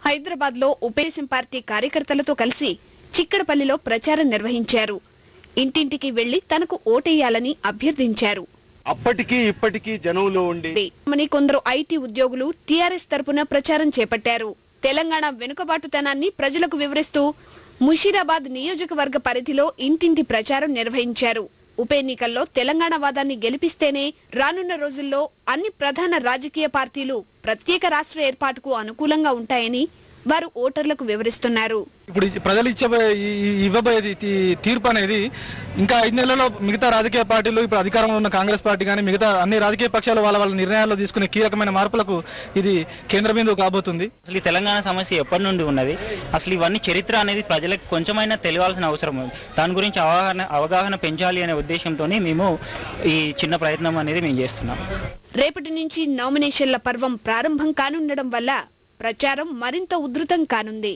హైదరాబాద్ లో ఉపేసం పార్టీ కార్యకర్తలతో కలిసి చిక్కడపల్లిలో ప్రచారం నిర్వహించారు. ఇంటింటికి వెళ్లి తనకు ఓటేయాలని అభ్యర్థించారు. అప్పటికి ఇప్పటికీ జనంలో ఉండి కొందరు ఐటీ ఉద్యోగులు టీఆర్ఎస్ తరపున ప్రచారం చేపట్టారు. తెలంగాణ వెనుకబాటుతనాన్ని ప్రజలకు వివరిస్తూ ముషీరాబాద్ నియోజకవర్గ పరిధిలో ఇంటింటి ప్రచారం నిర్వహించారు. ఉప ఎన్నికల్లో తెలంగాణ వాదాన్ని గెలిపిస్తేనే రానున్న రోజుల్లో అన్ని ప్రధాన రాజకీయ పార్టీలు ప్రత్యేక రాష్ట్ర ఏర్పాటుకు అనుకూలంగా ఉంటాయని వారు ఓటర్లకు వివరిస్తున్నారు. ఇప్పుడు ప్రజలు ఇవ్వబోయేది తీర్పు అనేది ఇంకా 5 నెలల్లో మిగతా రాజకీయ పార్టీలు, ఇప్పుడు అధికారంలో ఉన్న కాంగ్రెస్ పార్టీ కానీ మిగతా అన్ని రాజకీయ పక్షాలు వాళ్ళ నిర్ణయాల్లో తీసుకునే కీలకమైన మార్పులకు ఇది కేంద్ర బిందువు కాబోతుంది. అసలు ఈ తెలంగాణ సమస్య ఎప్పటి నుండి ఉన్నది, అసలు ఇవన్నీ చరిత్ర అనేది ప్రజలకు కొంచెమైనా తెలియాల్సిన అవసరం ఉంది. దాని గురించి అవగాహన పెంచాలి అనే ఉద్దేశంతో మేము ఈ చిన్న ప్రయత్నం అనేది మేము చేస్తున్నాం. రేపటి నుంచి నామినేషన్ల పర్వం ప్రారంభం కానుండడం వల్ల ప్రచారం మరింత ఉధృతం కానుంది.